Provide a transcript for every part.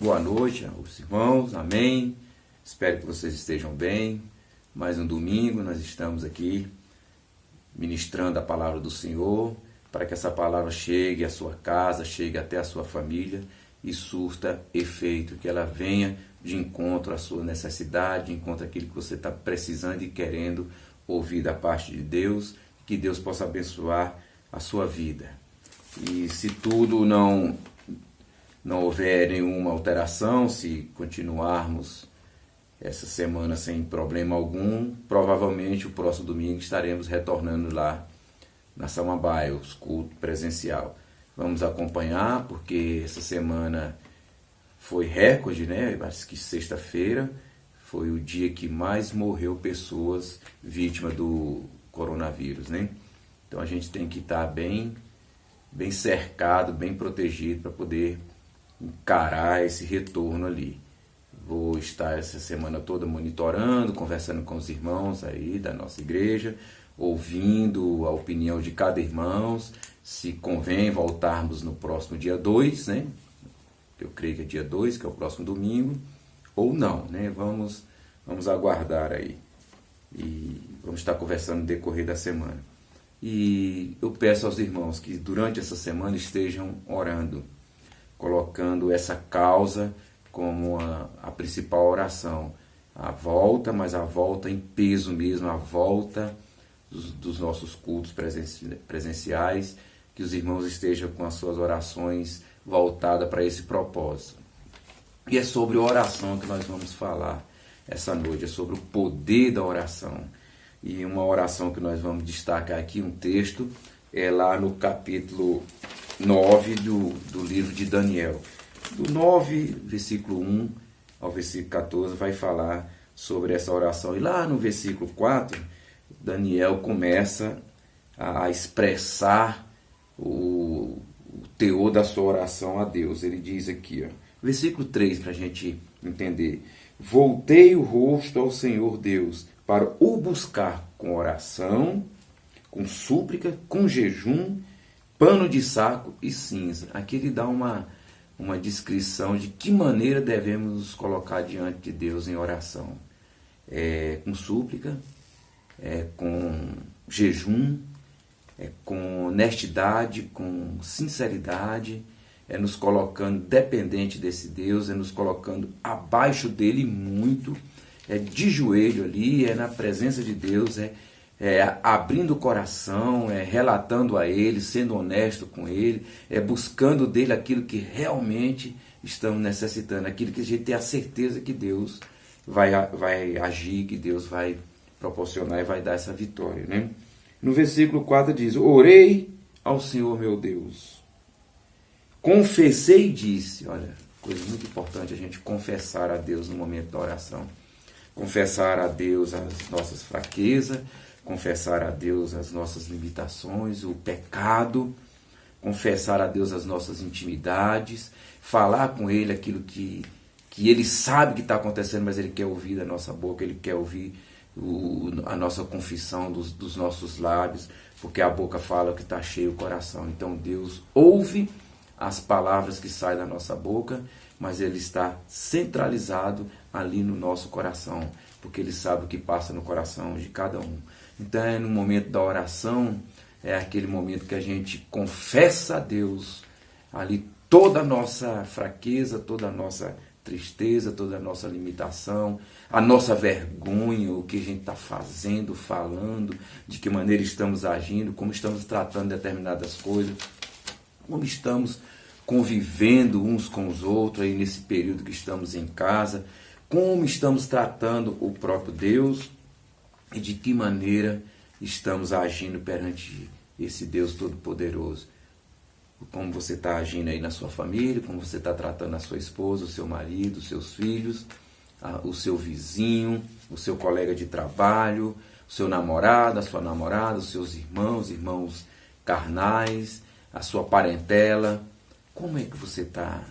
Boa noite aos irmãos, amém. Espero que vocês estejam bem. Mais um domingo nós estamos aqui ministrando a palavra do Senhor, para que essa palavra chegue à sua casa, chegue até a sua família e surta efeito, que ela venha de encontro à sua necessidade, de encontro àquilo que você está precisando e querendo ouvir da parte de Deus, que Deus possa abençoar a sua vida. E se tudo não houver nenhuma alteração, se continuarmos essa semana sem problema algum, provavelmente o próximo domingo estaremos retornando lá na Samambaia, os cultos presencial. Vamos acompanhar, porque essa semana foi recorde, né? Acho que sexta-feira foi o dia que mais morreu pessoas vítimas do coronavírus, né? Então a gente tem que estar bem cercado, bem protegido para poder encarar esse retorno ali. Vou estar essa semana toda monitorando, conversando com os irmãos aí da nossa igreja, ouvindo a opinião de cada irmão, se convém voltarmos no próximo dia 2, né? Eu creio que é dia 2, que é o próximo domingo, ou não, né? Vamos aguardar aí. E vamos estar conversando no decorrer da semana. E eu peço aos irmãos que durante essa semana estejam orando, colocando essa causa como a principal oração. A volta, mas a volta em peso mesmo, a volta dos nossos cultos presenciais, que os irmãos estejam com as suas orações voltadas para esse propósito. E é sobre oração que nós vamos falar essa noite, é sobre o poder da oração. E uma oração que nós vamos destacar aqui, um texto, é lá no capítulo 9 do livro de Daniel. Do 9, versículo 1 ao versículo 14, vai falar sobre essa oração. E lá no versículo 4, Daniel começa a expressar o teor da sua oração a Deus. Ele diz aqui, versículo 3, para a gente entender. Voltei o rosto ao Senhor Deus para o buscar com oração, com súplica, com jejum, pano de saco e cinza. Aqui ele dá uma descrição de que maneira devemos nos colocar diante de Deus em oração. Com súplica, com jejum, com honestidade, com sinceridade, nos colocando dependente desse Deus, nos colocando abaixo dele muito, de joelho ali, na presença de Deus, abrindo o coração, relatando a Ele, sendo honesto com Ele, buscando dele aquilo que realmente estamos necessitando, aquilo que a gente tem a certeza que Deus vai agir, que Deus vai proporcionar e vai dar essa vitória, né? No versículo 4 diz, orei ao Senhor meu Deus, confessei e disse, olha, coisa muito importante a gente confessar a Deus no momento da oração, confessar a Deus as nossas fraquezas, confessar a Deus as nossas limitações, o pecado, confessar a Deus as nossas intimidades, falar com Ele aquilo que Ele sabe que está acontecendo, mas Ele quer ouvir da nossa boca, Ele quer ouvir a nossa confissão dos nossos lábios, porque a boca fala o que está cheio o coração. Então Deus ouve as palavras que saem da nossa boca, mas Ele está centralizado ali no nosso coração, porque Ele sabe o que passa no coração de cada um. Então no momento da oração, aquele momento que a gente confessa a Deus ali toda a nossa fraqueza, toda a nossa tristeza, toda a nossa limitação, a nossa vergonha, o que a gente está fazendo, falando, de que maneira estamos agindo, como estamos tratando determinadas coisas, como estamos convivendo uns com os outros aí nesse período que estamos em casa, como estamos tratando o próprio Deus e de que maneira estamos agindo perante esse Deus Todo-Poderoso. Como você está agindo aí na sua família, como você está tratando a sua esposa, o seu marido, os seus filhos, o seu vizinho, o seu colega de trabalho, o seu namorado, a sua namorada, os seus irmãos carnais, a sua parentela. Como é que você está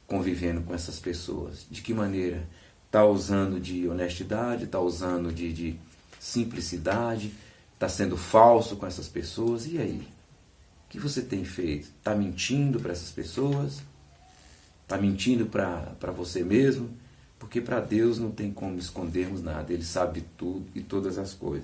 convivendo com essas pessoas? De que maneira? Está usando de honestidade, está usando de simplicidade, está sendo falso com essas pessoas? E aí? O que você tem feito? Está mentindo para essas pessoas? Está mentindo para você mesmo? Porque para Deus não tem como escondermos nada. Ele sabe tudo e todas as coisas.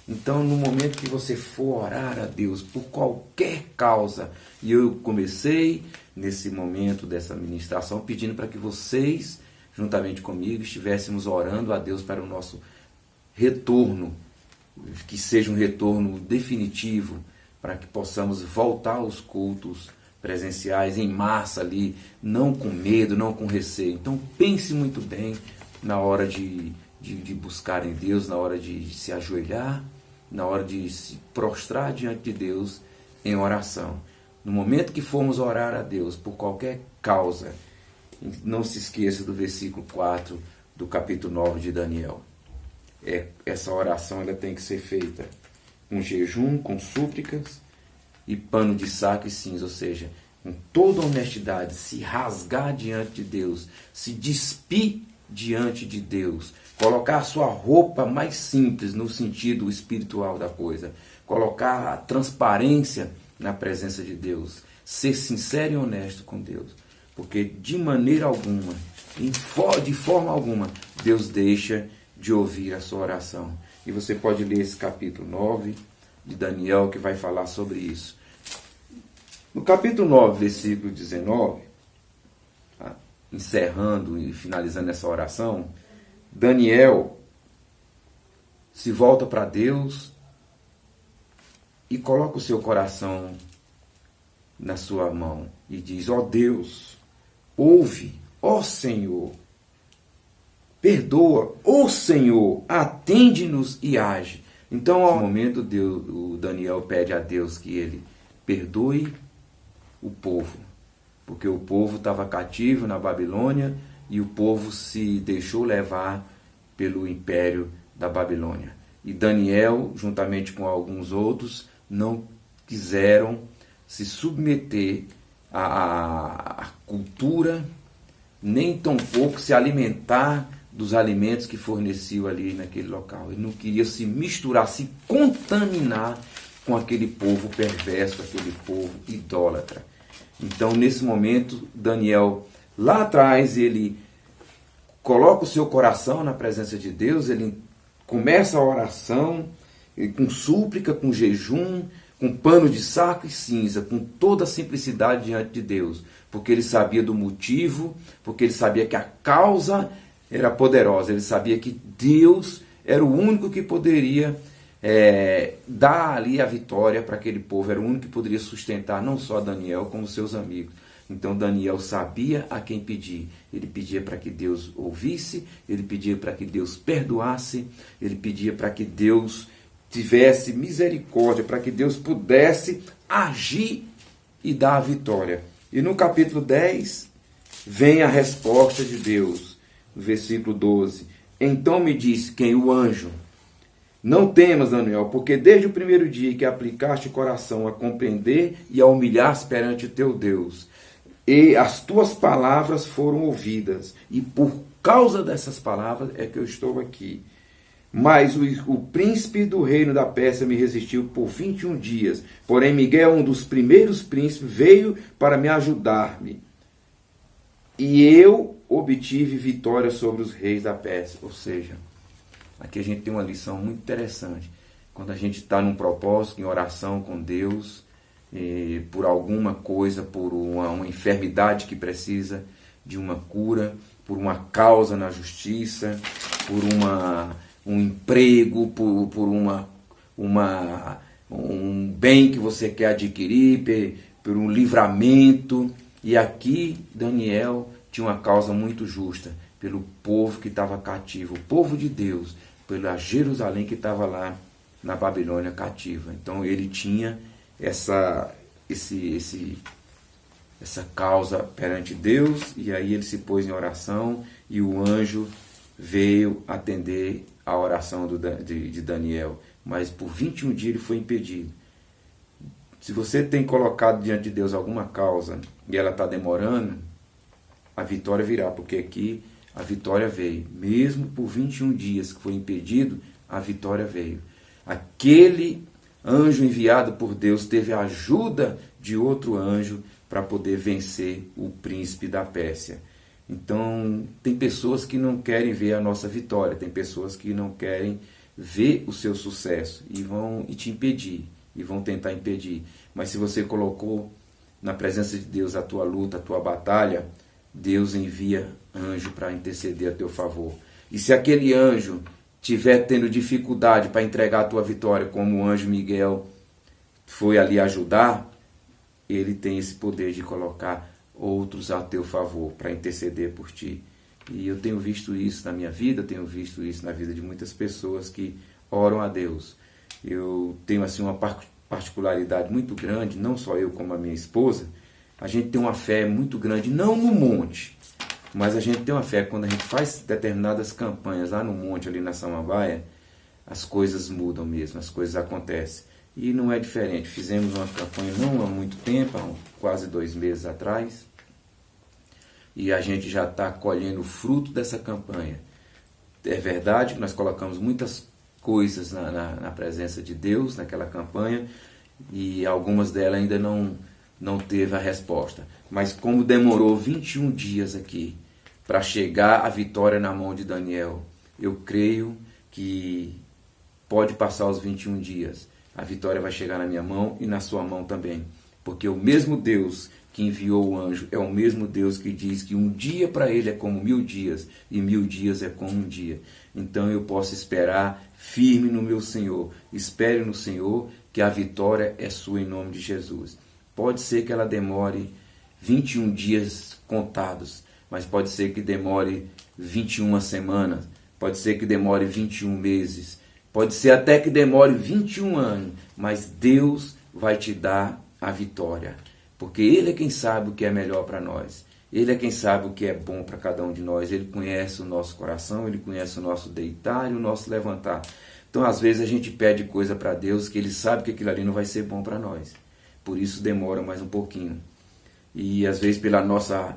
Então, no momento que você for orar a Deus por qualquer causa, e eu comecei nesse momento dessa ministração pedindo para que vocês, juntamente comigo, estivéssemos orando a Deus para o nosso retorno, que seja um retorno definitivo, para que possamos voltar aos cultos presenciais em massa ali, não com medo, não com receio. Então pense muito bem na hora de buscar em Deus, na hora de se ajoelhar, na hora de se prostrar diante de Deus em oração. No momento que formos orar a Deus por qualquer causa, não se esqueça do versículo 4 do capítulo 9 de Daniel. Essa oração ela tem que ser feita com jejum, com súplicas e pano de saco e cinza, ou seja, com toda honestidade, se rasgar diante de Deus, se despir diante de Deus, colocar a sua roupa mais simples no sentido espiritual da coisa, colocar a transparência na presença de Deus, ser sincero e honesto com Deus, porque de maneira alguma, de forma alguma, Deus deixa de ouvir a sua oração. E você pode ler esse capítulo 9 de Daniel, que vai falar sobre isso. No capítulo 9, versículo 19, encerrando e finalizando essa oração, Daniel se volta para Deus e coloca o seu coração na sua mão e diz: ó Deus, ouve, ó Senhor, perdoa, ó Senhor, atende-nos e age. Então, ao momento, o Daniel pede a Deus que ele perdoe o povo, porque o povo estava cativo na Babilônia e o povo se deixou levar pelo império da Babilônia. E Daniel, juntamente com alguns outros, não quiseram se submeter à cultura, nem tampouco se alimentar dos alimentos que forneciam ali naquele local. Ele não queria se misturar, se contaminar com aquele povo perverso, aquele povo idólatra. Então, nesse momento, Daniel, lá atrás, ele coloca o seu coração na presença de Deus, ele começa a oração com súplica, com jejum, com pano de saco e cinza, com toda a simplicidade diante de Deus, porque ele sabia do motivo, porque ele sabia que a causa era poderosa, ele sabia que Deus era o único que poderia dar ali a vitória para aquele povo, era o único que poderia sustentar não só Daniel, como seus amigos. Então Daniel sabia a quem pedir. Ele pedia para que Deus ouvisse, ele pedia para que Deus perdoasse, ele pedia para que Deus tivesse misericórdia, para que Deus pudesse agir e dar a vitória. E no capítulo 10 vem a resposta de Deus, no versículo 12. Então me disse quem? O anjo: não temas, Daniel, porque desde o primeiro dia que aplicaste o coração a compreender e a humilhar-se perante o teu Deus, e as tuas palavras foram ouvidas, e por causa dessas palavras é que eu estou aqui. Mas o príncipe do reino da Pérsia me resistiu por 21 dias. Porém, Miguel, um dos primeiros príncipes, veio para me ajudar-me. E eu obtive vitória sobre os reis da Pérsia. Ou seja, aqui a gente tem uma lição muito interessante. Quando a gente está num propósito, em oração com Deus, por alguma coisa, por uma enfermidade que precisa de uma cura, por uma causa na justiça, por um emprego, por um bem que você quer adquirir, por um livramento. E aqui Daniel tinha uma causa muito justa, pelo povo que estava cativo, o povo de Deus, pela Jerusalém que estava lá na Babilônia cativa. Então ele tinha essa causa perante Deus, e aí ele se pôs em oração, e o anjo veio atender a oração de Daniel. Mas por 21 dias ele foi impedido. Se você tem colocado diante de Deus alguma causa e ela está demorando, a vitória virá, porque aqui a vitória veio. Mesmo por 21 dias que foi impedido, a vitória veio. Aquele anjo enviado por Deus teve a ajuda de outro anjo para poder vencer o príncipe da Pérsia. Então, tem pessoas que não querem ver a nossa vitória, tem pessoas que não querem ver o seu sucesso e vão te impedir, e vão tentar impedir. Mas se você colocou na presença de Deus a tua luta, a tua batalha, Deus envia anjo para interceder a teu favor. E se aquele anjo tiver tendo dificuldade para entregar a tua vitória, como o anjo Miguel foi ali ajudar, ele tem esse poder de colocar outros a teu favor para interceder por ti. E eu tenho visto isso na minha vida, tenho visto isso na vida de muitas pessoas que oram a Deus. Eu tenho assim uma particularidade muito grande, não só eu como a minha esposa, a gente tem uma fé muito grande, não no monte, mas a gente tem uma fé quando a gente faz determinadas campanhas lá no monte, ali na Samambaia, as coisas mudam mesmo, as coisas acontecem. E não é diferente. Fizemos uma campanha não há muito tempo, há quase 2 meses atrás, e a gente já está colhendo o fruto dessa campanha. É verdade que nós colocamos muitas coisas na presença de Deus naquela campanha, e algumas delas ainda não teve a resposta. Mas como demorou 21 dias aqui para chegar a vitória na mão de Daniel, eu creio que pode passar os 21 dias. A vitória vai chegar na minha mão e na sua mão também. Porque o mesmo Deus que enviou o anjo é o mesmo Deus que diz que um dia para ele é como 1000 dias e 1000 dias é como um dia. Então eu posso esperar firme no meu Senhor. Espere no Senhor que a vitória é sua em nome de Jesus. Pode ser que ela demore 21 dias contados, mas pode ser que demore 21 semanas, pode ser que demore 21 meses, pode ser até que demore 21 anos, mas Deus vai te dar a vitória, porque Ele é quem sabe o que é melhor para nós. Ele é quem sabe o que é bom para cada um de nós. Ele conhece o nosso coração, Ele conhece o nosso deitar e o nosso levantar. Então, às vezes, a gente pede coisa para Deus que Ele sabe que aquilo ali não vai ser bom para nós. Por isso demora mais um pouquinho. E, às vezes, pela nossa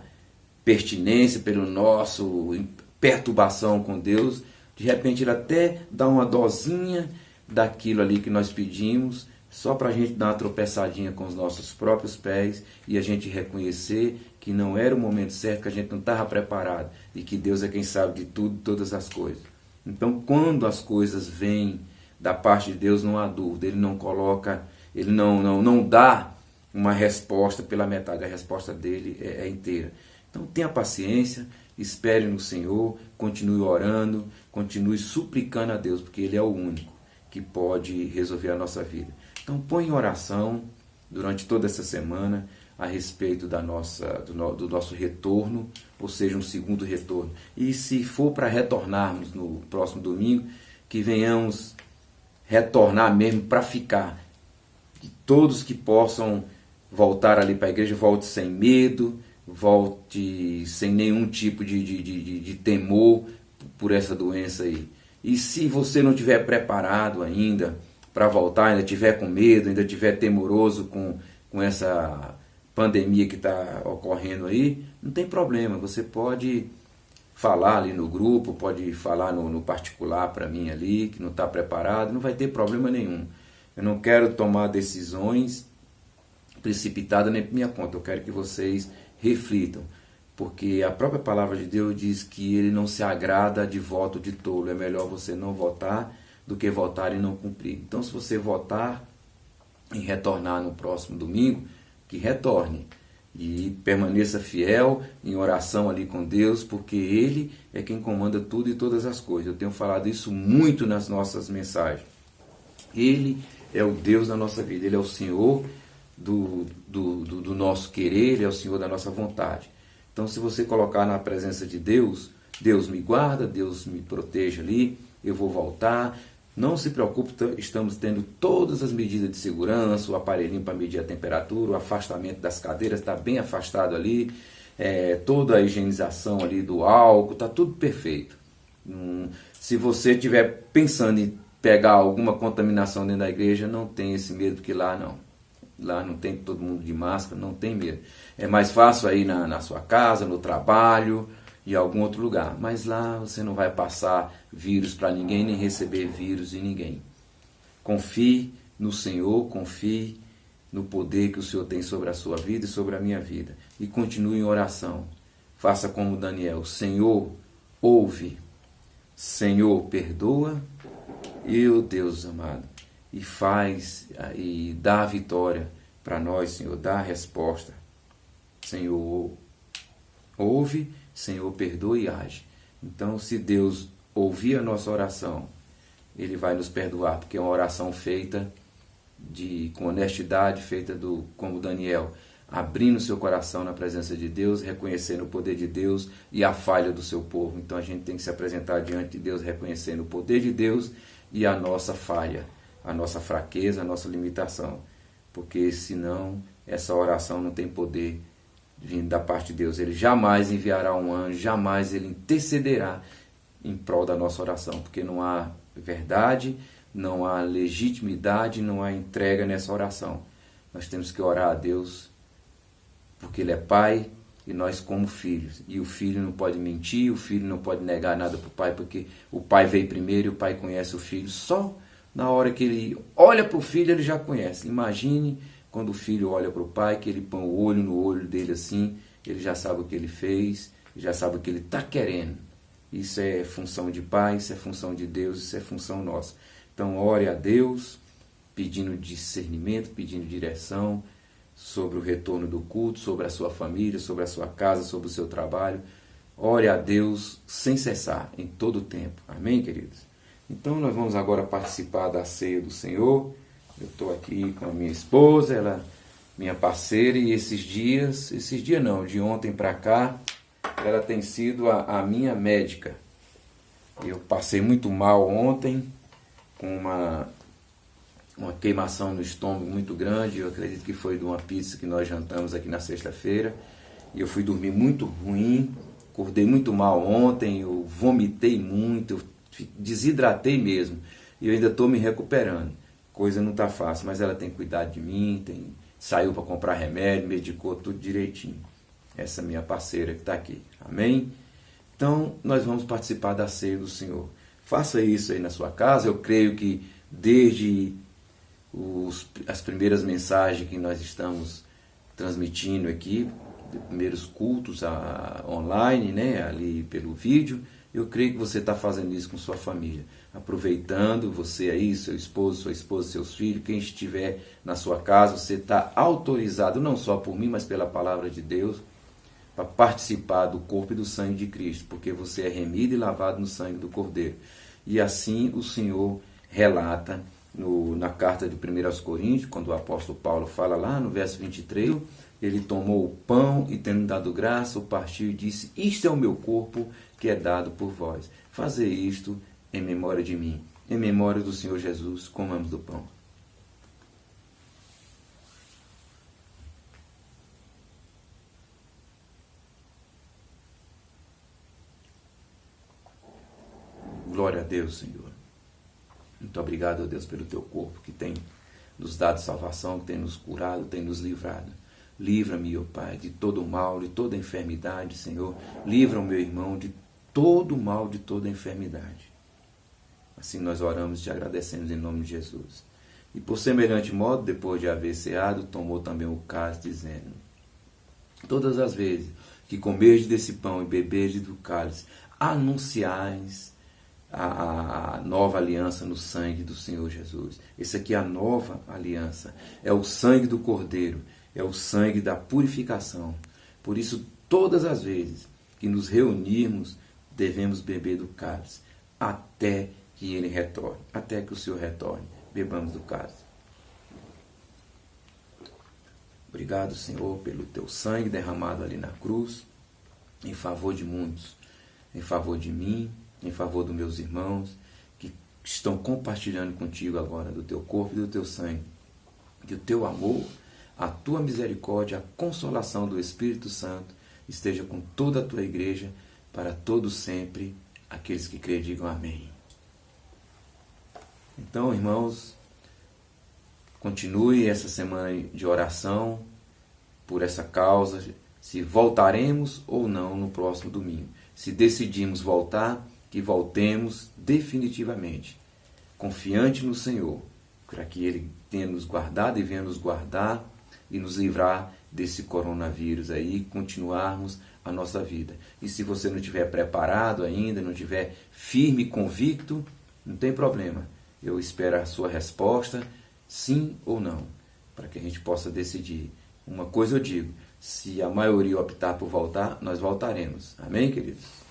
pertinência, pelo nosso perturbação com Deus, de repente Ele até dá uma dosinha daquilo ali que nós pedimos, só para a gente dar uma tropeçadinha com os nossos próprios pés e a gente reconhecer que não era o momento certo, que a gente não estava preparado e que Deus é quem sabe de tudo, todas as coisas. Então, quando as coisas vêm da parte de Deus, não há dúvida, Ele não coloca, Ele não dá uma resposta pela metade, a resposta dele é inteira. Então, tenha paciência, espere no Senhor, continue orando, continue suplicando a Deus, porque Ele é o único que pode resolver a nossa vida. Então, põe em oração durante toda essa semana a respeito do nosso retorno, ou seja, um segundo retorno. E se for para retornarmos no próximo domingo, que venhamos retornar mesmo para ficar. Que todos que possam voltar ali para a igreja, volte sem medo, volte sem nenhum tipo de temor por essa doença aí. E se você não estiver preparado ainda para voltar, ainda estiver com medo, ainda estiver temoroso com essa pandemia que está ocorrendo aí, não tem problema, você pode falar ali no grupo, pode falar no particular para mim ali, que não está preparado, não vai ter problema nenhum. Eu não quero tomar decisões precipitadas nem por minha conta, eu quero que vocês reflitam, porque a própria palavra de Deus diz que Ele não se agrada de voto de tolo, é melhor você não votar do que votar e não cumprir. Então, se você votar em retornar no próximo domingo, que retorne e permaneça fiel em oração ali com Deus, porque Ele é quem comanda tudo e todas as coisas. Eu tenho falado isso muito nas nossas mensagens. Ele é o Deus da nossa vida, Ele é o Senhor do nosso querer, Ele é o Senhor da nossa vontade. Então, se você colocar na presença de Deus, Deus me guarda, Deus me proteja ali, eu vou voltar. Não se preocupe, estamos tendo todas as medidas de segurança, o aparelhinho para medir a temperatura, o afastamento das cadeiras está bem afastado ali, toda a higienização ali do álcool, está tudo perfeito. Se você estiver pensando em pegar alguma contaminação dentro da igreja, não tem esse medo, porque lá não tem todo mundo de máscara, não tem medo. É mais fácil aí na sua casa, no trabalho, em algum outro lugar. Mas lá você não vai passar vírus para ninguém, nem receber vírus de ninguém. Confie, no Senhor, confie no poder que o Senhor tem sobre a sua vida e sobre a minha vida. E continue em oração. Faça como Daniel. Senhor, ouve. Senhor, perdoa. Eu, Deus amado, e faz e dá a vitória para nós, Senhor, dá a resposta. Senhor, ouve, Senhor, perdoa e age. Então, se Deus ouvir a nossa oração, Ele vai nos perdoar, porque é uma oração feita com honestidade, feita como Daniel, abrindo seu coração na presença de Deus, reconhecendo o poder de Deus e a falha do seu povo. Então a gente tem que se apresentar diante de Deus, reconhecendo o poder de Deus e a nossa falha, a nossa fraqueza, a nossa limitação. Porque senão essa oração não tem poder vindo da parte de Deus. Ele jamais enviará um anjo, jamais Ele intercederá em prol da nossa oração, porque não há verdade, não há legitimidade, não há entrega nessa oração. Nós temos que orar a Deus, porque Ele é Pai e nós como filhos. E o filho não pode mentir, o filho não pode negar nada para o pai, porque o pai veio primeiro e o pai conhece o filho. Só na hora que ele olha para o filho, ele já conhece. Imagine quando o filho olha para o pai, que ele põe o olho no olho dele assim, ele já sabe o que ele fez, já sabe o que ele está querendo. Isso é função de pai, isso é função de Deus, isso é função nossa. Então ore a Deus, pedindo discernimento, pedindo direção sobre o retorno do culto, sobre a sua família, sobre a sua casa, sobre o seu trabalho. Ore a Deus sem cessar, em todo o tempo. Amém, queridos? Então nós vamos agora participar da ceia do Senhor. Eu estou aqui com a minha esposa, ela minha parceira, e esses dias não, de ontem para cá, ela tem sido a minha médica. Eu passei muito mal ontem, com uma queimação no estômago muito grande. Eu acredito que foi de uma pizza que nós jantamos aqui na sexta-feira. E eu fui dormir muito ruim, acordei muito mal ontem, eu vomitei muito, eu desidratei mesmo. E eu ainda estou me recuperando. Coisa não está fácil, mas ela tem cuidado de mim, saiu para comprar remédio, medicou tudo direitinho. Essa minha parceira que está aqui. Amém? Então, nós vamos participar da ceia do Senhor. Faça isso aí na sua casa. Eu creio que desde as primeiras mensagens que nós estamos transmitindo aqui, de primeiros cultos online, né, ali pelo vídeo, eu creio que você está fazendo isso com sua família. Aproveitando, você aí, seu esposo, sua esposa, seus filhos, quem estiver na sua casa, você está autorizado, não só por mim, mas pela palavra de Deus, para participar do corpo e do sangue de Cristo, porque você é remido e lavado no sangue do Cordeiro. E assim o Senhor relata na carta de 1 Coríntios, quando o apóstolo Paulo fala lá no verso 23, ele tomou o pão e, tendo dado graça, o partiu e disse: isto é o meu corpo que é dado por vós. Fazer isto em memória de mim, em memória do Senhor Jesus. Comamos do pão. Glória a Deus, Senhor. Muito obrigado, ó Deus, pelo teu corpo que tem nos dado salvação, que tem nos curado, tem nos livrado. Livra-me, ó Pai, de todo o mal, de toda enfermidade, Senhor. Livra o meu irmão de todo o mal, de toda enfermidade. Assim nós oramos e te agradecemos em nome de Jesus. E por semelhante modo, depois de haver ceado, tomou também o cálice, dizendo: todas as vezes que comerdes desse pão e beberdes do cálice, anunciais a nova aliança no sangue do Senhor Jesus. Esse aqui é a nova aliança. É o sangue do Cordeiro. É o sangue da purificação. Por isso, todas as vezes que nos reunirmos, devemos beber do cálice, até que ele retorne, até que o Senhor retorne. Bebamos do cálice. Obrigado, Senhor, pelo teu sangue derramado ali na cruz, em favor de muitos, em favor de mim, em favor dos meus irmãos, que estão compartilhando contigo agora do teu corpo e do teu sangue. Que o teu amor, a tua misericórdia, a consolação do Espírito Santo esteja com toda a tua igreja, para todos sempre. Aqueles que creem, digam amém. Então, irmãos, continue essa semana de oração por essa causa, se voltaremos ou não no próximo domingo. Se decidimos voltar, que voltemos definitivamente, confiante no Senhor, para que Ele tenha nos guardado e venha nos guardar e nos livrar desse coronavírus aí, continuarmos a nossa vida. E se você não estiver preparado ainda, não estiver firme e convicto, não tem problema. Eu espero a sua resposta, sim ou não, para que a gente possa decidir. Uma coisa eu digo, se a maioria optar por voltar, nós voltaremos. Amém, queridos?